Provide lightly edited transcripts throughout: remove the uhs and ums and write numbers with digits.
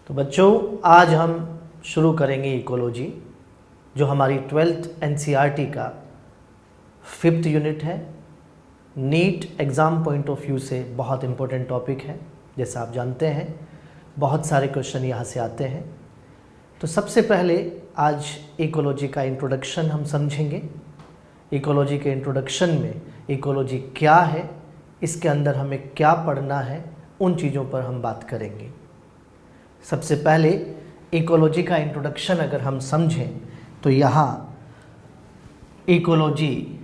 तो बच्चों आज हम शुरू करेंगे इकोलॉजी, जो हमारी 12th NCERT का 5th यूनिट है। NEET exam point of view से बहुत इम्पोर्टेंट टॉपिक है। जैसा आप जानते हैं बहुत सारे क्वेश्चन यहाँ से आते हैं। तो सबसे पहले आज इकोलॉजी का इंट्रोडक्शन हम समझेंगे। इकोलॉजी के इंट्रोडक्शन में इकोलॉजी क्या है, इसके अंदर हमें क्या पढ़ना है, उन चीज़ों पर हम बात करेंगे। सबसे पहले इकोलॉजी का इंट्रोडक्शन अगर हम समझें तो यहाँ इकोलॉजी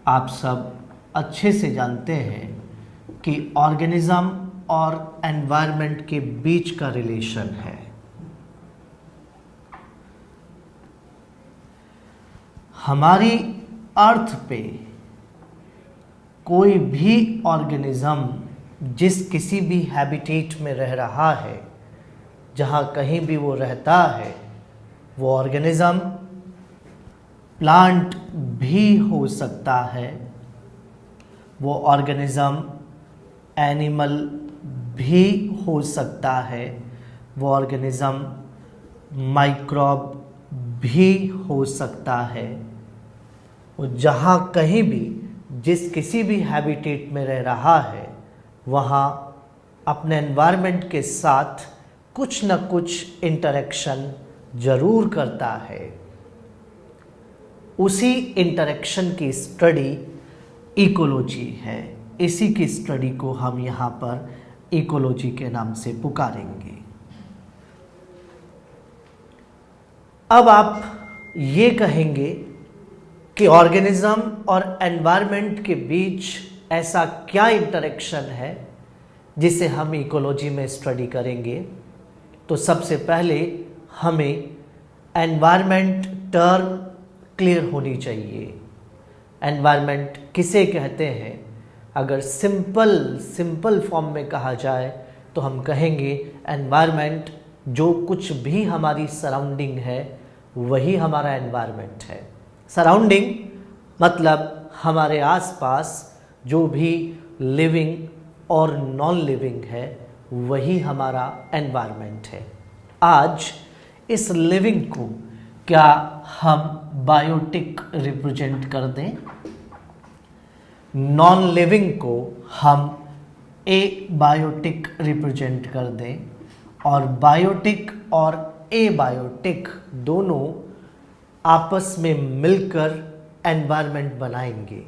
आप सब अच्छे से जानते हैं कि ऑर्गेनिज्म और एनवायरनमेंट के बीच का रिलेशन है। हमारी अर्थ पे कोई भी ऑर्गेनिज्म जिस किसी भी हैबिटेट में रह रहा है, जहाँ कहीं भी वो रहता है, वो ऑर्गेनिज्म प्लांट भी हो सकता है, वो ऑर्गेनिज्म एनिमल भी हो सकता है, वो ऑर्गेनिज्म माइक्रोब भी हो सकता है। वो जहाँ कहीं भी जिस किसी भी हैबिटेट में रह रहा है, वहाँ अपने एनवायरनमेंट के साथ कुछ न कुछ इंटरेक्शन जरूर करता है। उसी इंटरेक्शन की स्टडी इकोलॉजी है। इसी की स्टडी को हम यहाँ पर इकोलॉजी के नाम से पुकारेंगे। अब आप ये कहेंगे कि ऑर्गेनिज्म और एनवायरनमेंट के बीच ऐसा क्या इंटरेक्शन है जिसे हम इकोलॉजी में स्टडी करेंगे। तो सबसे पहले हमें एनवायरनमेंट टर्म क्लियर होनी चाहिए। एनवायरनमेंट किसे कहते हैं? अगर सिंपल फॉर्म में कहा जाए तो हम कहेंगे एनवायरनमेंट जो कुछ भी हमारी सराउंडिंग है वही हमारा एनवायरनमेंट है। सराउंडिंग मतलब हमारे आसपास जो भी लिविंग और नॉन लिविंग है वही हमारा एनवायरनमेंट है। आज इस लिविंग को क्या हम बायोटिक रिप्रेजेंट कर दें, नॉन लिविंग को हम ए बायोटिक रिप्रेजेंट कर दें, और बायोटिक और ए बायोटिक दोनों आपस में मिलकर एनवायरनमेंट बनाएंगे।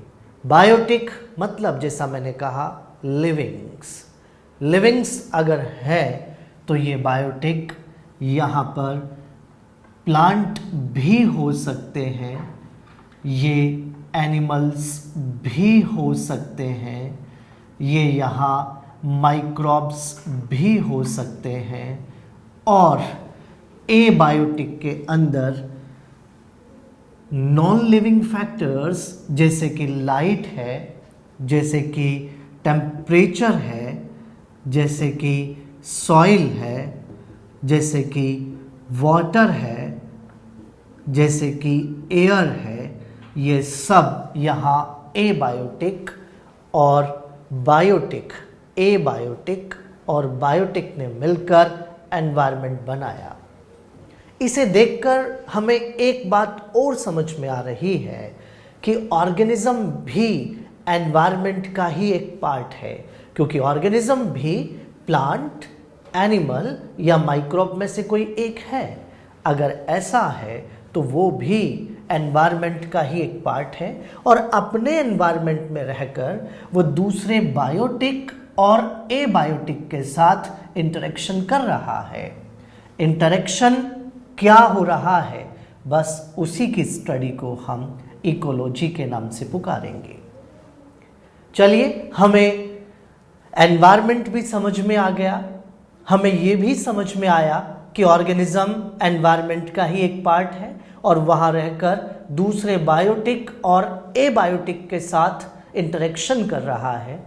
बायोटिक मतलब जैसा मैंने कहा लिविंग्स अगर है तो ये बायोटिक यहाँ पर प्लांट भी हो सकते हैं, ये एनिमल्स भी हो सकते हैं, ये यहाँ माइक्रोब्स भी हो सकते हैं, और ए बायोटिक के अंदर नॉन लिविंग फैक्टर्स जैसे कि लाइट है, जैसे कि टेम्परेचर है, जैसे कि सॉइल है, जैसे कि वाटर है, जैसे कि एयर है, ये सब यहाँ ए बायोटिक और बायोटिक, ए बायोटिक और बायोटिक ने मिलकर एनवायरनमेंट बनाया। इसे देखकर हमें एक बात और समझ में आ रही है कि ऑर्गेनिज्म भी एनवायरनमेंट का ही एक पार्ट है, क्योंकि ऑर्गेनिज्म भी प्लांट, एनिमल या माइक्रोब में से कोई एक है। अगर ऐसा है तो वो भी एनवायरनमेंट का ही एक पार्ट है, और अपने एनवायरनमेंट में रहकर वो दूसरे बायोटिक और ए बायोटिक के साथ इंटरेक्शन कर रहा है। इंटरेक्शन क्या हो रहा है, बस उसी की स्टडी को हम इकोलॉजी के नाम से पुकारेंगे। चलिए, हमें एनवायरनमेंट भी समझ में आ गया, हमें ये भी समझ में आया कि ऑर्गेनिज्म एनवायरनमेंट का ही एक पार्ट है और वहाँ रहकर दूसरे बायोटिक और ए बायोटिक के साथ इंटरेक्शन कर रहा है।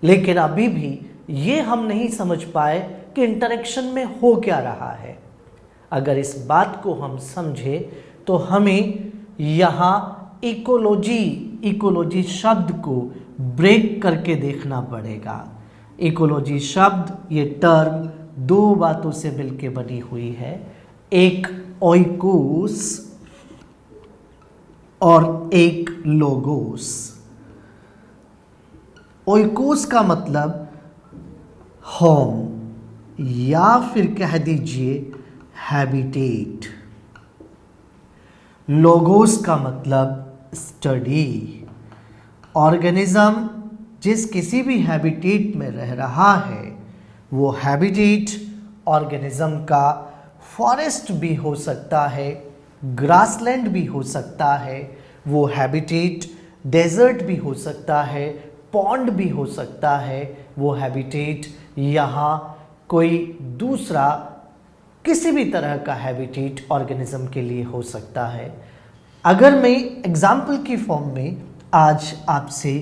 लेकिन अभी भी ये हम नहीं समझ पाए कि इंटरेक्शन में हो क्या रहा है। अगर इस बात को हम समझे तो हमें यहाँ इकोलॉजी शब्द को ब्रेक करके देखना पड़ेगा। इकोलॉजी शब्द, ये टर्म दो बातों से मिलकर बनी हुई है, एक ओइकोस और एक लोगोस। ओइकोस का मतलब होम या फिर कह दीजिए हैबिटेट। लोगोस का मतलब स्टडी। ऑर्गेनिज्म जिस किसी भी हैबिटेट में रह रहा है वो हैबिटेट ऑर्गेनिज्म का फॉरेस्ट भी हो सकता है, ग्रासलैंड भी हो सकता है, वो हैबिटेट डेजर्ट भी हो सकता है, पॉन्ड भी हो सकता है, वो हैबिटेट यहाँ कोई दूसरा किसी भी तरह का हैबिटेट ऑर्गेनिज्म के लिए हो सकता है। अगर मैं एग्जाम्पल की फॉर्म में आज आपसे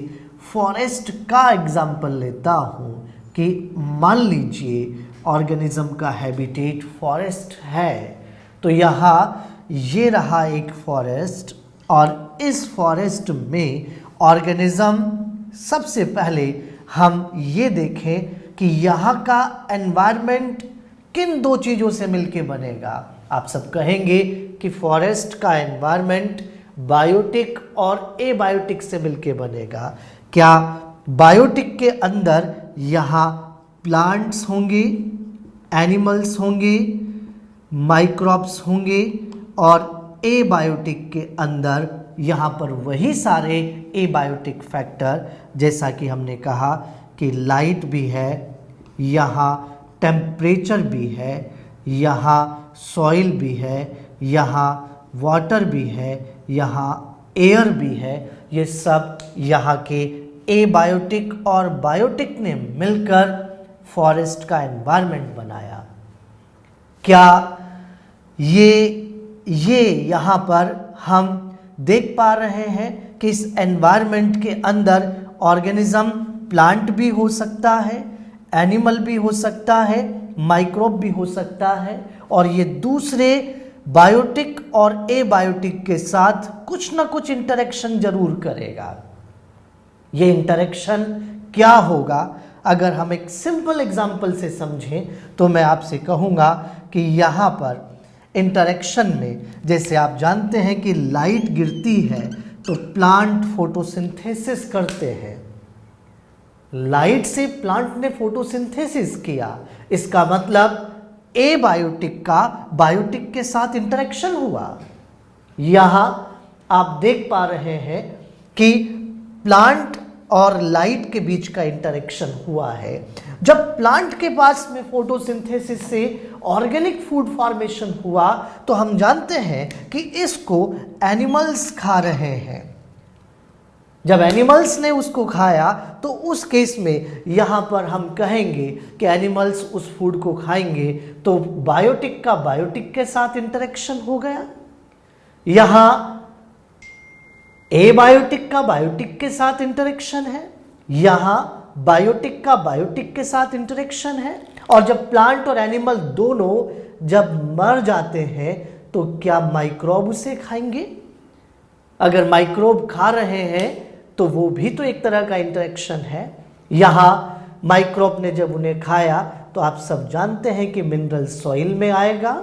फॉरेस्ट का एग्जाम्पल लेता हूँ कि मान लीजिए ऑर्गेनिज्म का हैबिटेट फॉरेस्ट है, तो यहाँ ये रहा एक फॉरेस्ट और इस फॉरेस्ट में ऑर्गेनिज्म, सबसे पहले हम ये देखें कि यहाँ का एनवायरनमेंट किन दो चीज़ों से मिलके बनेगा। आप सब कहेंगे कि फॉरेस्ट का एनवायरनमेंट बायोटिक और एबायोटिक से मिलके बनेगा। क्या बायोटिक के अंदर यहाँ प्लांट्स होंगे, एनिमल्स होंगे, माइक्रोब्स होंगे, और एबायोटिक के अंदर यहाँ पर वही सारे एबायोटिक फैक्टर, जैसा कि हमने कहा कि लाइट भी है, यहाँ टेम्परेचर भी है, यहाँ सॉइल भी है, यहाँ वाटर भी है, यहाँ एयर भी है, ये सब यहाँ के एबायोटिक और बायोटिक ने मिलकर फॉरेस्ट का एनवायरनमेंट बनाया। क्या ये यहाँ पर हम देख पा रहे हैं कि इस एनवायरनमेंट के अंदर ऑर्गेनिज्म, प्लांट भी हो सकता है, एनिमल भी हो सकता है, माइक्रोब भी हो सकता है, और ये दूसरे बायोटिक और एबायोटिक के साथ कुछ ना कुछ इंटरेक्शन जरूर करेगा। ये इंटरेक्शन क्या होगा? अगर हम एक सिंपल एग्जांपल से समझें तो मैं आपसे कहूँगा कि यहाँ पर इंटरेक्शन में, जैसे आप जानते हैं कि लाइट गिरती है तो प्लांट फोटोसिंथेसिस करते हैं। लाइट से प्लांट ने फोटोसिंथेसिस किया, इसका मतलब एबायोटिक का बायोटिक के साथ इंटरेक्शन हुआ। यहाँ आप देख पा रहे हैं कि प्लांट और लाइट के बीच का इंटरेक्शन हुआ है। जब प्लांट के पास में फोटोसिंथेसिस से ऑर्गेनिक फूड फॉर्मेशन हुआ तो हम जानते हैं कि इसको एनिमल्स खा रहे हैं। जब एनिमल्स ने उसको खाया तो उस केस में यहाँ पर हम कहेंगे कि एनिमल्स उस फूड को खाएंगे तो बायोटिक का बायोटिक के साथ इंटरेक्शन हो गया। यहाँ एबायोटिक का बायोटिक के साथ इंटरेक्शन है, यहाँ बायोटिक का बायोटिक के साथ इंटरेक्शन है। और जब प्लांट और एनिमल दोनों जब मर जाते हैं तो क्या माइक्रोब उसे खाएंगे? अगर माइक्रोब खा रहे हैं तो वो भी तो एक तरह का इंटरेक्शन है। यहाँ माइक्रोब ने जब उन्हें खाया तो आप सब जानते हैं कि मिनरल सॉइल में आएगा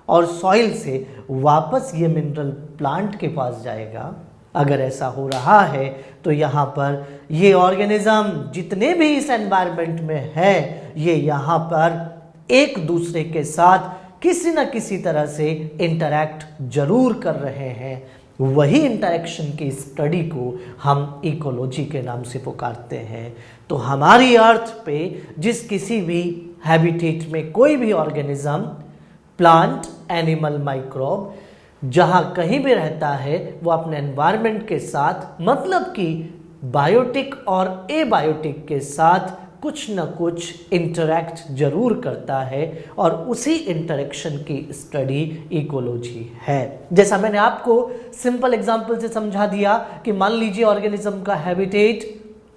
और सॉइल से वापस ये मिनरल प्लांट के पास जाएगा। अगर ऐसा हो रहा है तो यहाँ पर ये ऑर्गेनिज्म जितने भी इस एनवायरनमेंट में है ये यहाँ पर एक दूसरे के साथ किसी न किसी तरह से इंटरैक्ट जरूर कर रहे हैं। वही इंटरेक्शन की स्टडी को हम इकोलॉजी के नाम से पुकारते हैं। तो हमारी अर्थ पे जिस किसी भी हैबिटेट में कोई भी ऑर्गेनिज्म, प्लांट, एनिमल, माइक्रोब जहाँ कहीं भी रहता है वो अपने एनवायरनमेंट के साथ, मतलब कि बायोटिक और एबायोटिक के साथ कुछ न कुछ इंटरैक्ट जरूर करता है और उसी इंटरेक्शन की स्टडी इकोलॉजी है। जैसा मैंने आपको सिंपल एग्जांपल से समझा दिया कि मान लीजिए ऑर्गेनिज्म का हैबिटेट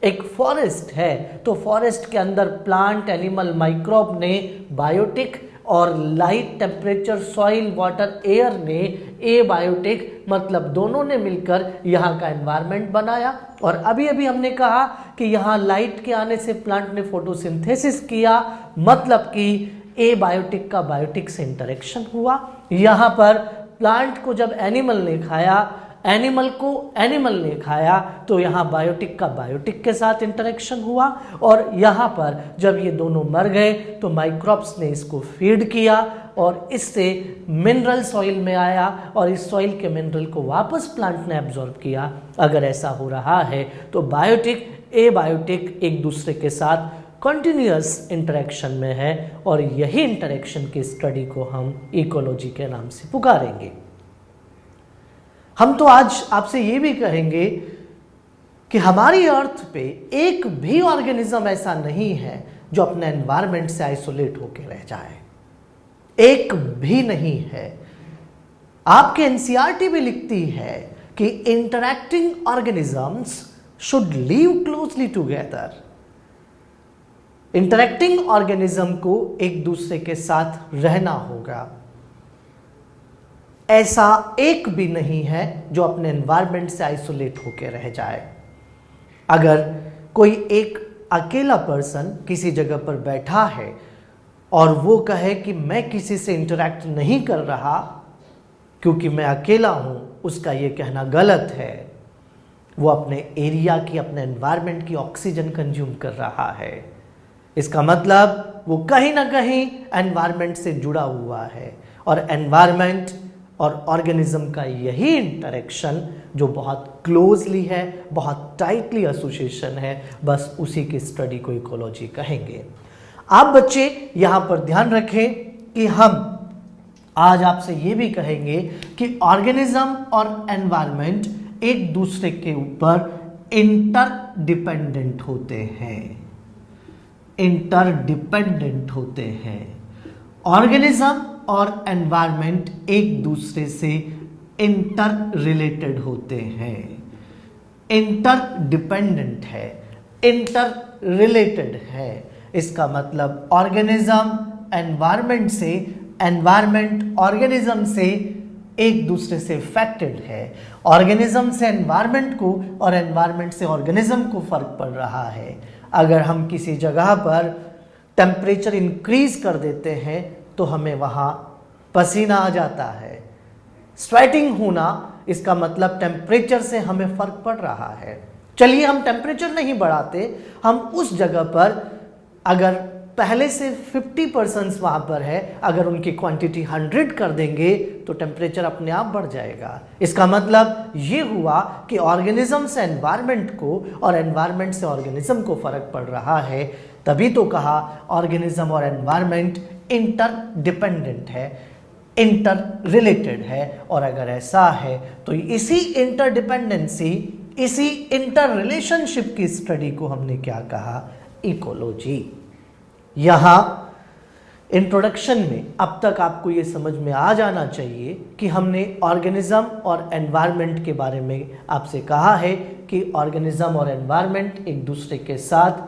एक फॉरेस्ट है तो फॉरेस्ट के अंदर प्लांट, एनिमल, माइक्रोब ने बायोटिक और light, temperature, soil, water, air ने एबायोटिक, मतलब दोनों ने मिलकर यहाँ का एनवायरनमेंट बनाया। और अभी अभी हमने कहा कि यहाँ लाइट के आने से प्लांट ने फोटोसिंथेसिस किया, मतलब कि एबायोटिक का बायोटिक से इंटरेक्शन हुआ। यहाँ पर प्लांट को जब एनिमल ने खाया, एनिमल को एनिमल ने खाया, तो यहाँ बायोटिक का बायोटिक के साथ इंटरेक्शन हुआ। और यहाँ पर जब ये दोनों मर गए तो माइक्रोब्स ने इसको फीड किया और इससे मिनरल सॉइल में आया और इस सॉइल के मिनरल को वापस प्लांट ने एब्जॉर्ब किया। अगर ऐसा हो रहा है तो बायोटिक एबायोटिक एक दूसरे के साथ कंटिन्यूअस इंटरेक्शन में है और यही इंटरेक्शन की स्टडी को हम इकोलॉजी के नाम से पुकारेंगे। हम तो आज आपसे ये भी कहेंगे कि हमारी अर्थ पे एक भी ऑर्गेनिज्म ऐसा नहीं है जो अपने एनवायरनमेंट से आइसोलेट होकर रह जाए, एक भी नहीं है। आपके एनसीईआरटी भी लिखती है कि interacting organisms should live closely together. Interacting organism को एक दूसरे के साथ रहना होगा। ऐसा एक भी नहीं है जो अपने एनवायरनमेंट से आइसोलेट होकर रह जाए। अगर कोई एक अकेला पर्सन किसी जगह पर बैठा है और वो कहे कि मैं किसी से इंटरैक्ट नहीं कर रहा क्योंकि मैं अकेला हूं, उसका ये कहना गलत है। वो अपने एरिया की, अपने एनवायरनमेंट की ऑक्सीजन कंज्यूम कर रहा है। इसका मतलब वो कहीं ना कहीं एनवायरनमेंट से जुड़ा हुआ है और एनवायरनमेंट और ऑर्गेनिज्म का यही इंटरेक्शन जो बहुत क्लोजली है, बहुत टाइटली एसोसिएशन है, बस उसी की स्टडी को इकोलॉजी कहेंगे। आप बच्चे यहां पर ध्यान रखें कि हम आज आपसे ये भी कहेंगे कि ऑर्गेनिज्म और एनवायरनमेंट एक दूसरे के ऊपर इंटरडिपेंडेंट होते हैं, इंटरडिपेंडेंट होते हैं। ऑर्गेनिज्म और एनवायरनमेंट एक दूसरे से इंटर रिलेटेड होते हैं, इंटरडिपेंडेंट है, इंटर रिलेटेड है। इसका मतलब ऑर्गेनिज्म एनवायरनमेंट से, एनवायरनमेंट ऑर्गेनिज्म से एक दूसरे से इफेक्टेड है। ऑर्गेनिज्म से एनवायरनमेंट को और एनवायरनमेंट से ऑर्गेनिज्म को फर्क पड़ रहा है। अगर हम किसी जगह पर टेम्परेचर इंक्रीज कर देते हैं तो हमें वहां पसीना आ जाता है, स्वेटिंग होना, इसका मतलब टेम्परेचर से हमें फर्क पड़ रहा है। चलिए हम टेम्परेचर नहीं बढ़ाते, हम उस जगह पर अगर पहले से 50% वहां पर है, अगर उनकी क्वांटिटी 100 कर देंगे तो टेम्परेचर अपने आप बढ़ जाएगा। इसका मतलब ये हुआ कि ऑर्गेनिज्म से एनवायरनमेंट को और एनवायरनमेंट से ऑर्गेनिज्म को फर्क पड़ रहा है। तभी तो कहा ऑर्गेनिज्म और एनवायरनमेंट इंटरडिपेंडेंट है, इंटर रिलेटेड है। और अगर ऐसा है तो इसी इंटरडिपेंडेंसी, इसी इंटर रिलेशनशिप की स्टडी को हमने क्या कहा? इकोलॉजी। यहां इंट्रोडक्शन में अब तक आपको ये समझ में आ जाना चाहिए कि हमने ऑर्गेनिज्म और एनवायरनमेंट के बारे में आपसे कहा है कि ऑर्गेनिज्म और एनवायरनमेंट एक दूसरे के साथ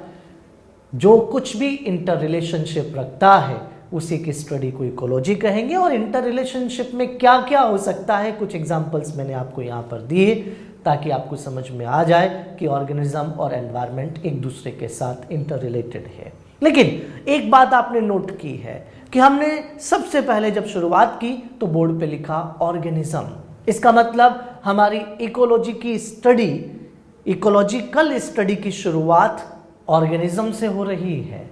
जो कुछ भी इंटर रिलेशनशिप रखता है उसी की स्टडी को इकोलॉजी कहेंगे। और इंटर रिलेशनशिप में क्या क्या हो सकता है, कुछ एग्जांपल्स मैंने आपको यहाँ पर दिए ताकि आपको समझ में आ जाए कि ऑर्गेनिज्म और एनवायरनमेंट एक दूसरे के साथ इंटर रिलेटेड है। लेकिन एक बात आपने नोट की है कि हमने सबसे पहले जब शुरुआत की तो बोर्ड पे लिखा ऑर्गेनिज्म। इसका मतलब हमारी इकोलॉजी की स्टडी, इकोलॉजिकल स्टडी की शुरुआत ऑर्गेनिज्म से हो रही है।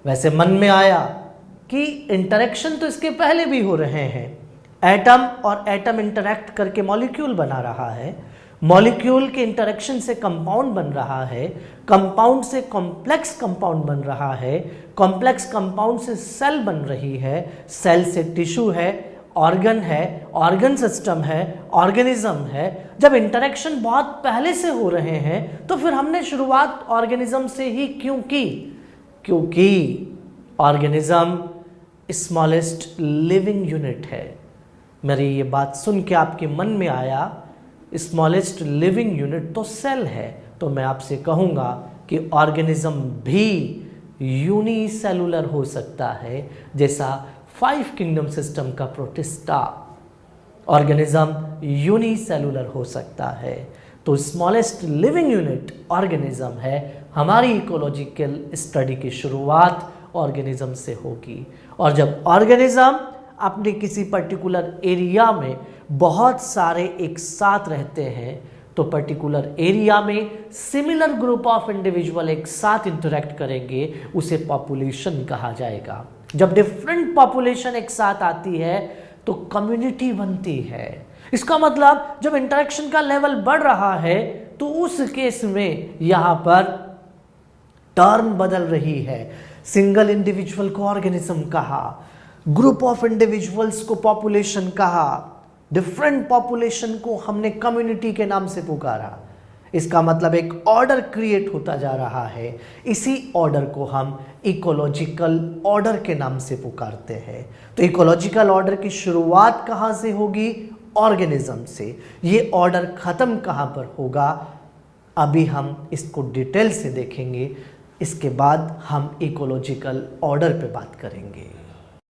वैसे मन में आया कि इंटरेक्शन तो इसके पहले भी हो रहे हैं। एटम और एटम इंटरैक्ट करके मॉलिक्यूल बना रहा है, मॉलिक्यूल के इंटरेक्शन से कंपाउंड बन रहा है, कंपाउंड से कॉम्प्लेक्स कंपाउंड बन रहा है, कॉम्प्लेक्स कंपाउंड से सेल बन रही है, सेल से टिश्यू है, ऑर्गन है, ऑर्गन सिस्टम है, ऑर्गेनिज्म है। जब इंटरेक्शन बहुत पहले से हो रहे हैं तो फिर हमने शुरुआत ऑर्गेनिज्म से ही क्यों की? क्योंकि ऑर्गेनिज्म स्मॉलेस्ट लिविंग यूनिट है। मेरी ये बात सुन के आपके मन में आया स्मॉलेस्ट लिविंग यूनिट तो सेल है, तो मैं आपसे कहूंगा कि ऑर्गेनिज्म भी यूनिसेलुलर हो सकता है, जैसा 5 किंगडम सिस्टम का प्रोटिस्टा। ऑर्गेनिज्म यूनिसेलुलर हो सकता है, तो स्मॉलेस्ट लिविंग यूनिट ऑर्गेनिज्म है। हमारी इकोलॉजिकल स्टडी की शुरुआत ऑर्गेनिज्म से होगी। और जब ऑर्गेनिज्म अपने किसी पर्टिकुलर एरिया में बहुत सारे एक साथ रहते हैं तो पर्टिकुलर एरिया में सिमिलर ग्रुप ऑफ इंडिविजुअल एक साथ इंटरेक्ट करेंगे, उसे पॉपुलेशन कहा जाएगा। जब डिफरेंट पॉपुलेशन एक साथ आती है तो कम्युनिटी बनती है। इसका मतलब जब इंटरेक्शन का लेवल बढ़ रहा है तो उस केस में यहां पर टर्म बदल रही है। सिंगल इंडिविजुअल को ऑर्गेनिज्म कहा, ग्रुप ऑफ इंडिविजुअल्स को पॉपुलेशन कहा, डिफरेंट पॉपुलेशन को हमने कम्युनिटी के नाम से पुकारा। इसका मतलब एक ऑर्डर क्रिएट होता जा रहा है। इसी ऑर्डर को हम इकोलॉजिकल ऑर्डर के नाम से पुकारते हैं। तो इकोलॉजिकल ऑर्डर की शुरुआत कहां से होगी? ऑर्गेनिज्म से। ये ऑर्डर खत्म कहां पर होगा? अभी हम इसको डिटेल से देखेंगे। इसके बाद हम इकोलॉजिकल ऑर्डर पे बात करेंगे।